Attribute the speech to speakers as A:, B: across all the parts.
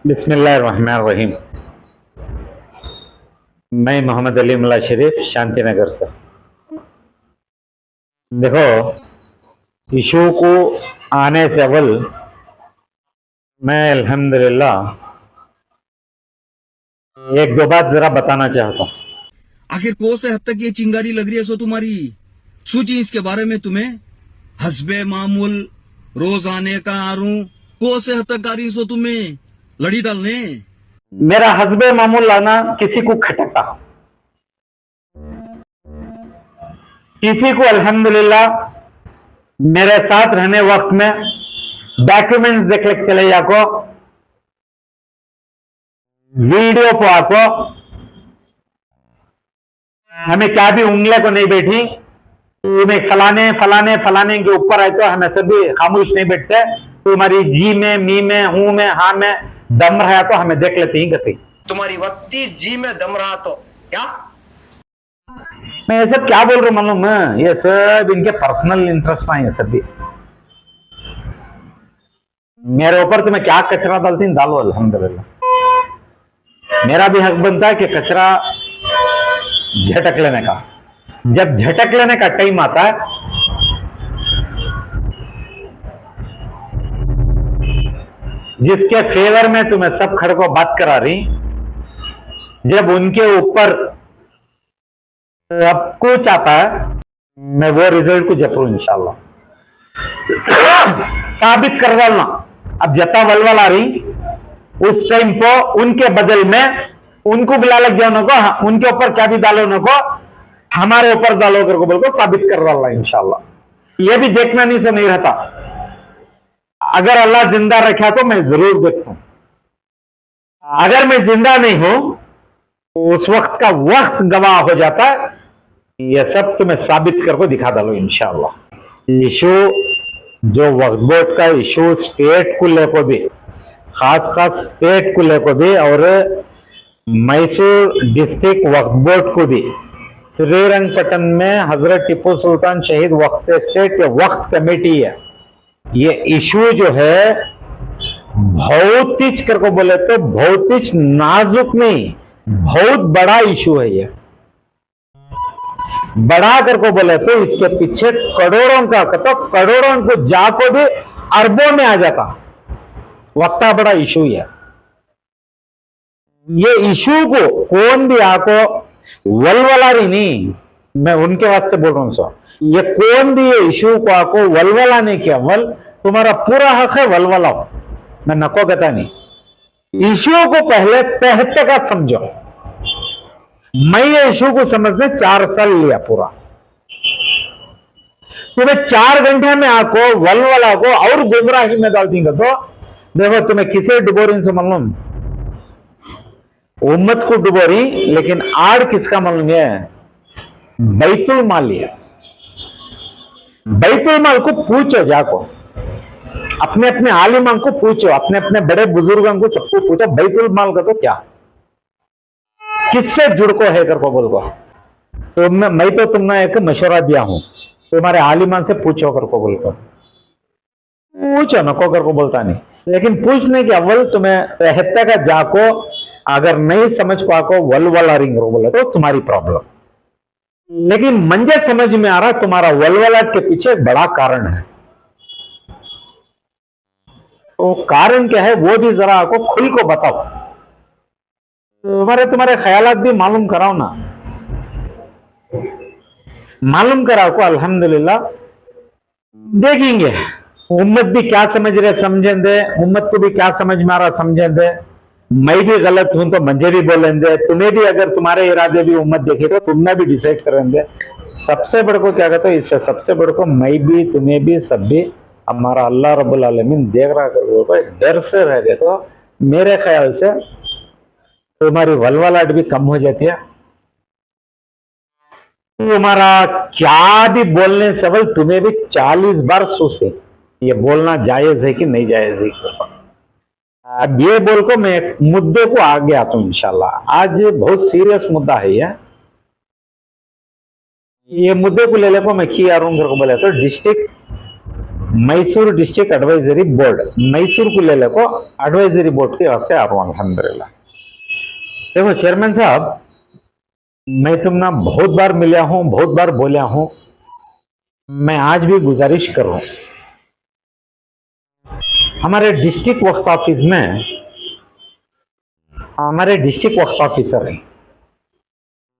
A: बिस्मिल्लाहिर्रहमानिर्रहीम। मैं मोहम्मद अली मुल्ला शरीफ शांति नगर से। देखो, इशू को आने से अव्वल मैं अल्हम्दुलिल्लाह एक दो बात जरा बताना चाहता हूँ।
B: आखिर को से हद तक ये चिंगारी लग रही है सो तुम्हारी सूची इसके बारे में तुम्हें हस्बे मामूल रोज आने का आरू को से हद तक आ रही सो तुम्हें लड़ी डालने।
A: मेरा हस्बे मामूल लाना किसी को खटकता, किसी को अल्हम्दुलिल्लाह मेरे साथ रहने वक्त में डॉक्यूमेंट्स देख ले चले जाको, वीडियो को आको, हमें क्या भी उंगले को नहीं बैठी, तुम्हें फलाने फलाने फलाने के ऊपर आए तो हमें सभी खामोश नहीं बैठते। तुम्हारी जी में, मी में, हूं में, हाँ में दम रहा तो हमें देख लेते ही गति।
C: तुम्हारी वक्ती जी में दम रहा तो क्या?
A: मैं ये सब क्या बोल रहा हूं मालूम है? ये सब इनके पर्सनल इंटरेस्ट है। ये सब भी मेरे ऊपर तुम्हें क्या कचरा डालती डालो, अल्हम्दुलिल्लाह मेरा भी हक बनता है कि कचरा झटक लेने का। जब झटक लेने का टाइम आता है, जिसके फेवर में तुम्हें सब खड़े को बात करा रही, जब उनके ऊपर सब कुछ आता है, मैं वो रिजल्ट को जपरू इंशाल्लाह साबित कर डालना। अब जता वलवल आ रही उस टाइम को उनके बदल में उनको बिला लग जाओ नको, उनके ऊपर क्या भी डालो नको, हमारे ऊपर डालो कर को बोल को साबित कर डालना इंशाल्लाह। ये भी देखना नहीं से नहीं रहता। अगर अल्लाह जिंदा रखा तो मैं जरूर देखूं, अगर मैं जिंदा नहीं हूं तो उस वक्त का वक्त गवाह हो जाता है। ये सब तुम्हें साबित करके दिखा डालो इंशाल्लाह। इशू जो वक्फ बोर्ड का इशू स्टेट को लेकर भी, खास स्टेट को लेकर भी और मैसूर डिस्ट्रिक्ट वक्फ बोर्ड को भी, श्रीरंगपट्टन में हजरत टिप्पू सुल्तान शहीद वक्फ स्टेट के वक्फ कमेटी है। ये इशू जो है बहुत ही करको बोले तो बहुत ही नाजुक नहीं, बहुत बड़ा इशू है। ये बड़ा करको बोले तो इसके पीछे करोड़ों का तो करोड़ों को जाको भी अरबों में आ जाता, वक्ता बड़ा इशू है। ये इशू को कौन भी आको वलवला रही नहीं, मैं उनके वास्ते बोल रहा हूं सो, ये कौन भी ये इशू को आको वलवला नहीं किया, वल तुम्हारा पूरा हक है वलवलाओ, मैं नको कहता नहीं। इशू को पहले तहत का समझो। मैं ये इशू को समझने 4 साल लिया पूरा। तुम्हें 4 घंटे में आको वलवला को और गुमराही में डाल देंगे तो देखो तुम्हें किसे डुबोरी से मालूम, उम्मत को डुबोरी, लेकिन आड़ किसका मालूम है? बैतुल माल है। बैतुल माल को पूछो, जाको अपने अपने आलिमां को पूछो, अपने अपने बड़े बुजुर्गों को सबको पूछो बैतुल माल का तो क्या, किससे जुड़को है करको बोलको। तो मैं तो तुमने एक मशवरा दिया हूं, तुम्हारे आलिमां से पूछो करको बोलको, पूछो नको करको बोलता नहीं, लेकिन पूछने के अव्वल तुम्हें रहता का जाको, अगर नहीं समझ पाको वलवला रिंग बोले तो तुम्हारी प्रॉब्लम। लेकिन मंजे समझ में आ रहा तुम्हारा वलवलाट के पीछे एक बड़ा कारण है। तो कारण क्या है वो भी जरा आपको खुल को बताओ, तुम्हारे ख्यालात भी मालूम कराओ ना, मालूम कराओ को अल्हम्दुलिल्लाह देखेंगे उम्मत भी क्या समझ रहे समझें दे, उम्मत को भी क्या समझ में आ रहा समझें दे। मैं भी गलत हूं तो मुझे भी बोलें दे, तुम्हें भी अगर तुम्हारे इरादे भी उम्मत देखे तो तुमने भी डिसाइड करें दे। सबसे बड़ को क्या कहते हो, इससे सबसे बड़ को मैं भी, तुम्हें भी, सब भी हमारा अल्लाह रब्बुल आलमीन देख रहा कर डर से रह गए तो मेरे ख्याल से तुम्हारी वलवलाहट भी कम हो जाती है। तुम्हारा क्या भी बोलने से अव्वल तुम्हें भी 40 बार सोचे ये बोलना जायज है कि नहीं जायज है। अब ये बोल को मैं मुद्दे को आगे आता हूं इंशाल्लाह। आज बहुत सीरियस मुद्दा है ये मुद्दे को ले ले को मैं की आ रहा हूं बोले तो district Mysore district advisory board Mysore को ले को एडवाइजरी बोर्ड के वास्ते आ रहा हूं अल्हम्दुलिल्लाह। देखो चेयरमैन साहब, मैं तुमने बहुत बार मिला हूं, बहुत बार बोला हूं, मैं आज भी गुजारिश कर रहा हूं, हमारे डिस्ट्रिक्ट वक्फ ऑफिस में हमारे डिस्ट्रिक्ट वक्फ ऑफिसर हैं,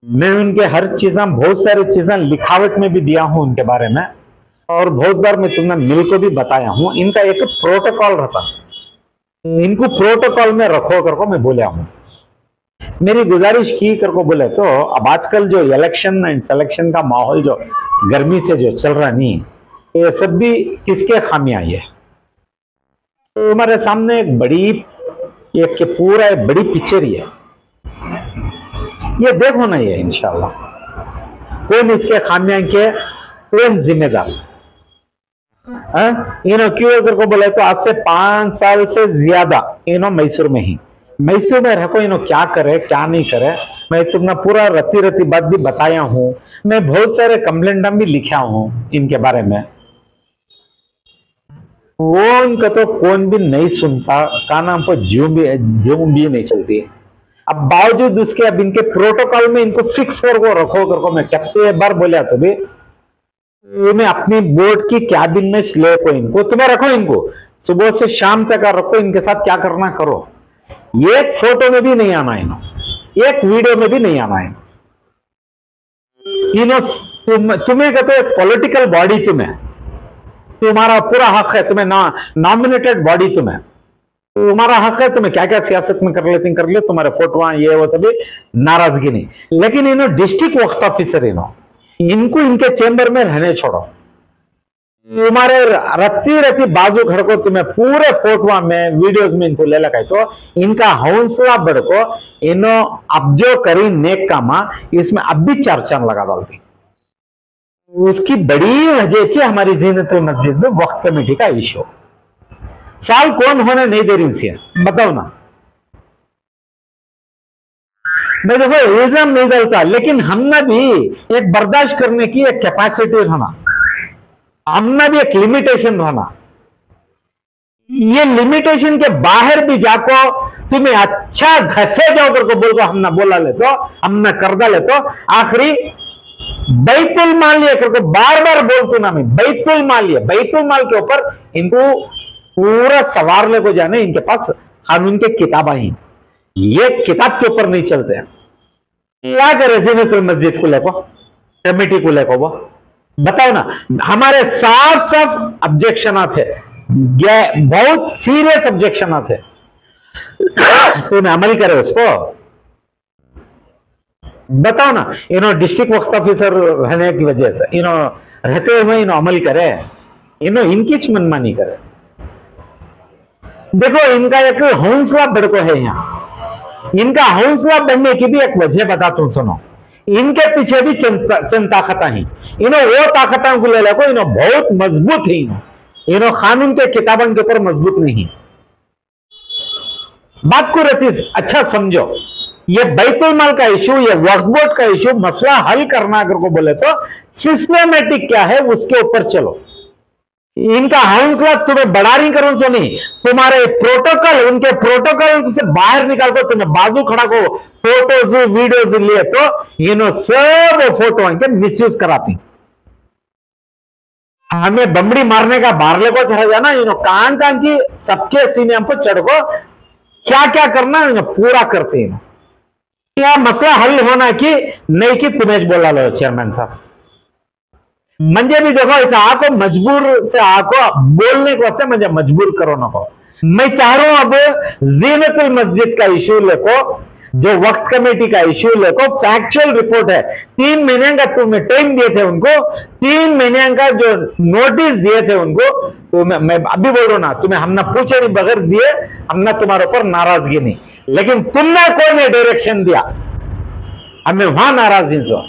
A: मैं उनके हर चीज़ें, बहुत सारी चीज़ें लिखावट में भी दिया हूं उनके बारे में, और बहुत बार मैं तुमने मिल को भी बताया हूं। इनका एक प्रोटोकॉल रहता, इनको प्रोटोकॉल में रखो करको मैं बोला हूं। मेरी गुजारिश की करको बोले तो अब आजकल जो इलेक्शन एंड सिलेक्शन का माहौल जो गर्मी से जो चल रहा नहीं, ये सब भी किसके खामियां है। तो हमारे सामने एक बड़ी, एक के पूरा एक बड़ी पिक्चर है, ये देखो ना, ये इंशाल्लाह कौन इसके खामियां के कौन जिम्मेदार। इन्हों क्यों करको बोले तो आज से 5 साल से ज्यादा इन्हों मैसूर में ही, मैसूर में रखो, इन्हों क्या करे क्या नहीं करे, मैं तुमने पूरा रत्ती रत्ती बात भी बताया हूं, मैं बहुत सारे कंप्लेंट भी लिखा हूं इनके बारे में। कौन का तो कौन भी नहीं सुनता, काना पर ज्यों भी नहीं चलती। अब बावजूद उसके अब इनके प्रोटोकॉल में इनको फिक्स करको रखो करको मैं कितने बार बोला तो भी मैं अपनी बोर्ड की कैबिन में ले को इनको तुम्हें रखो, इनको सुबह से शाम तक रखो, इनके साथ क्या करना करो, एक फोटो में भी नहीं आना इन्हों, एक वीडियो में भी नहीं आना इन्हों। तुम्हें कहते एक पॉलिटिकल बॉडी, तुम्हारा पूरा हक है, तुम्हें नॉमिनेटेड बॉडी, तुम्हारा हक है, तुम्हें क्या क्या सियासत में कर लेते कर ले, तुम्हारे फोटो ये वो सभी नाराजगी नहीं, लेकिन इन्हों डिस्ट्रिक्ट वक्फ ऑफिसर इनको इनके चेंबर में रहने छोड़ो। तुम्हारे रत्ती रत्ती बाजू घर को तुम्हें पूरे फोटो में वीडियोस में इनको ले लगा, तो इनका हौसला बढ़ को इन्हों अब जो करी नेक कामा इसमें अब भी चर्चा लगा डालती। उसकी बड़ी वजह से हमारी जीनतुल मस्जिद में वक्फ कमेटी का इशू साल कौन होने नहीं दे रही से, बताओ ना। मैं देखो इल्जाम नहीं डालता, लेकिन हमने भी एक बर्दाश्त करने की एक कैपेसिटी रहना, हमने भी एक लिमिटेशन रहना। ये लिमिटेशन के बाहर भी जाको तुम्हें अच्छा घसे जाओ करके बोल को हमने बोला ले तो, हमने कर डाले तो आखिरी बैतुल माल ये करके बार बार बोलते ना, मैं बैतुल माल, ये बैतुल माल के ऊपर इनको पूरा सवार ले को जाने, इनके पास कानून के किताबें हैं, ये किताब के ऊपर नहीं चलते हैं। क्या करे जीनतुल मस्जिद को लेको, कमेटी को लेको, वो बताओ ना। हमारे साफ साफ ऑब्जेक्शन थे, बहुत सीरियस ऑब्जेक्शन थे, तो मैं अमल करे उसको, बताओ ना। इन्हों डिस्ट्रिक्ट वक्फ ऑफिसर रहने की वजह से इन्हों रहते हुए इन्हों अमल करे, इन्हों इनकी मनमानी करे। देखो इनका एक हौसला बढ़को है यहाँ, इनका हौसला बढ़ने की भी एक वजह बताता हूं, सुनो। इनके पीछे भी चंद ताकत ही, इन्हों वो ताकतों को ले लो, इन्हों बहुत मजबूत ही, इन्हों कानून के किताबों के ऊपर मजबूत नहीं। बात को रतीस अच्छा समझो, ये बैतुल माल का इशू, ये वक्फ बोर्ड का इशू, मसला हल करना अगर को बोले तो सिस्टमेटिक क्या है उसके ऊपर चलो। इनका हौसला तुम्हें बढ़ा नहीं करो सो नहीं, तुम्हारे प्रोटोकॉल, उनके प्रोटोकॉल से बाहर निकाल को तुम्हें बाजू खड़ा को फोटोज वीडियोज लिए तो इन्हों सब फोटो इनके मिसयूज कराती। हमें बमड़ी मारने का बारले को चढ़ा जाना, इन्हों कान कान की सबके सीने हमको चढ़ को क्या क्या करना है पूरा करते हैं। क्या मसला हल होना कि नहीं कि तुम्हें बोला लो चेयरमैन साहब, मंजे भी देखो इस आको मजबूर से आको बोलने को से मुझे मजबूर करो ना को। मैं चाह रहा हूं अब जीनतुल मस्जिद का इशू लेको, जो वक्त कमेटी का इशू लेको, फैक्चुअल रिपोर्ट है, 3 महीने का तुम्हें टाइम दिए थे उनको, 3 महीने का जो नोटिस दिए थे उनको, तो मैं अभी बोल रहा हूं ना, तुम्हें हमने पूछे नहीं बगैर दिए, हमने तुम्हारे ऊपर नाराजगी नहीं, लेकिन तुमने कोई डायरेक्शन दिया, हमें वहां नाराजगी सो।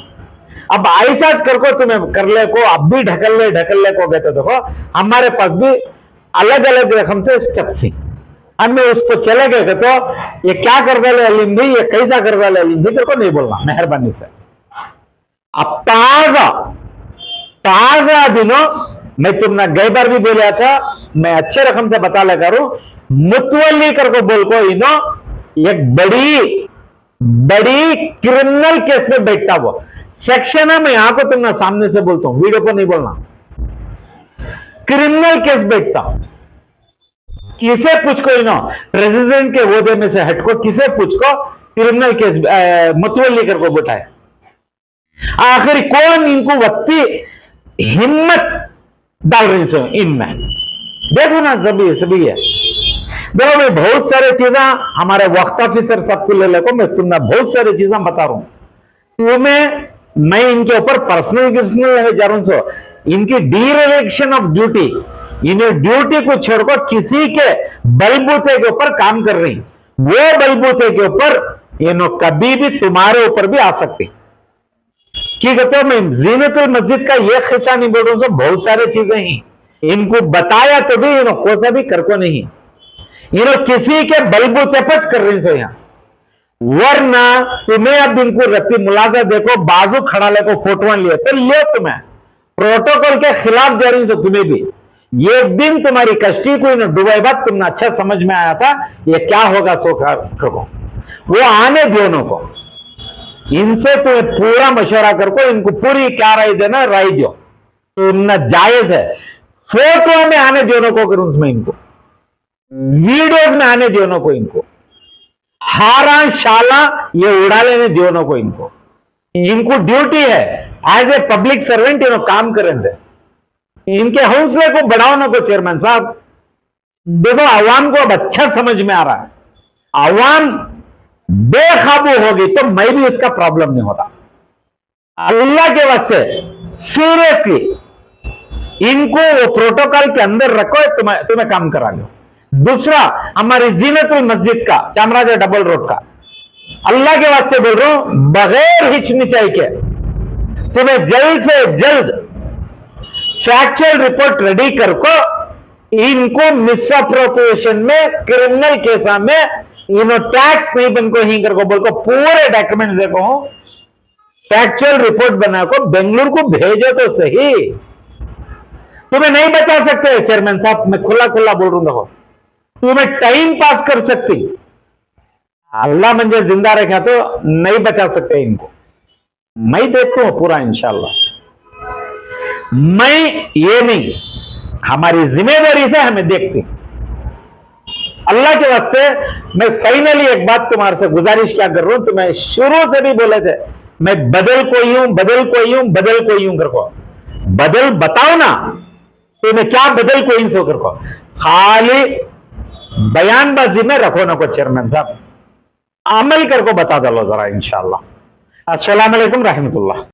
A: अब ऐसा करको तुम्हें कर ले को, अब भी ढकल ले को गए तो देखो हमारे पास भी अलग अलग रकम से स्टेप्स हैं, हमें उसको चले गए तो ये क्या कर डाले अलीम भाई, ये कैसा कर डाले अलीम भाई, तेरे को नहीं बोलना मेहरबानी से। अब ताजा दिनों मैं तुमने गई बार भी बोला था, मैं अच्छे रकम से बता लगा रू, मुतवल्ली कर को बोल को इनो एक बड़ी बड़ी क्रिमिनल केस में बैठता वो सेक्शन है। मैं यहां को तुमने सामने से बोलता हूं, वीडियो पर नहीं बोलना। क्रिमिनल केस बैठता, किसे पूछ को इनो प्रेसिडेंट के ओहदे में से हटको, किसे पूछ को क्रिमिनल केस मुतवल्ली कर को बैठाए। आखिर कौन इनको वक्ती हिम्मत डाल रही सो इनमें, देखो ना सभी सभी है। देखो मैं बहुत सारे चीजें हमारे वक्त ऑफिसर सबको ले लेको, मैं तुमने बहुत सारी चीजें बता रहा हूं तुम्हें, मैं इनके ऊपर पर्सनल जा रहा हूं। सो इनकी डीरेक्शन ऑफ ड्यूटी, इन्हें ड्यूटी को छोड़कर किसी के बलबूते के ऊपर काम कर रही, वो बलबूते के ऊपर इन्हों कभी भी तुम्हारे ऊपर भी आ सकती। ठीक है, तो मैं जीनतुल मस्जिद का ये हिस्सा नहीं बोल रहा हूं, बहुत सारी चीजें ही इनको बताया तो भी इन्हों कोसा भी कर को नहीं, इन्हों किसी के बलबूते पर कर रही सो यहां। वरना तुम्हें अब इनको रत्ती मुलाजा देखो, बाजू खड़ा लेको फोटो लिए तो ले, तुम्हें प्रोटोकॉल के खिलाफ जा रही सो तुम्हें भी। ये दिन तुम्हारी कष्टी को इन्होंने डुबाई बात तुमने अच्छा समझ में आया था, ये क्या होगा सो करो, वो आने दोनों को, इनसे तुम्हें पूरा मशवरा करको, इनको पूरी क्या राय देना राय दो, तुमने जायज है। फोटो में आने दोनों को करूं उसमें, इनको वीडियोस में आने दोनों को, इनको हारा शाला ये उड़ा लेने दोनों को, इनको ड्यूटी है एज ए पब्लिक सर्वेंट, इन्हों काम करेंगे। इनके हौसले को बढ़ाओ ना को चेयरमैन साहब। देखो आवाम को अब अच्छा समझ में आ रहा है, आवाम बेकाबू होगी तो मैं भी इसका प्रॉब्लम नहीं होता। अल्लाह के वास्ते सीरियसली इनको वो प्रोटोकॉल के अंदर रखो, तुम्हें काम करा लो। दूसरा हमारी जीनतुल मस्जिद का चामराजा डबल रोड का, अल्लाह के वास्ते बोल रहा हूं, बगैर हिचकिचाई के तुम्हें जल्द से जल्द फैक्चुअल रिपोर्ट रेडी करको, इनको मिसअप्रोप्रिएशन में क्रिमिनल केसा में इन्हों टैक्स नहीं बन को ही करको बोल को पूरे डॉक्यूमेंट्स देखो, फैक्चुअल रिपोर्ट बना को बेंगलुरु को भेजो तो सही। तुम्हें नहीं बचा सकते चेयरमैन साहब, मैं खुला खुला बोल रहा हूं, तुम्हें टाइम पास कर सकती, अल्लाह मुझे जिंदा रखा तो नहीं बचा सकते इनको। मैं देखता हूं पूरा इंशाल्लाह, मैं ये नहीं, हमारी जिम्मेदारी से हमें देखती। अल्लाह के वास्ते मैं फाइनली एक बात तुम्हारे से गुजारिश क्या कर रहा हूं, तुम्हें शुरू से भी बोले थे मैं बदल कोई हूं, बदल कोई हूं, बदल कोई हूं करको, बदल बताओ ना तुम्हें क्या बदल कोई सो करको, खाली बयानबाजी में रखो ना को चेयरमैन साहब, अमल करको बता दो जरा इंशाल्लाह। अस्सलाम वालेकुम रहमतुल्लाह।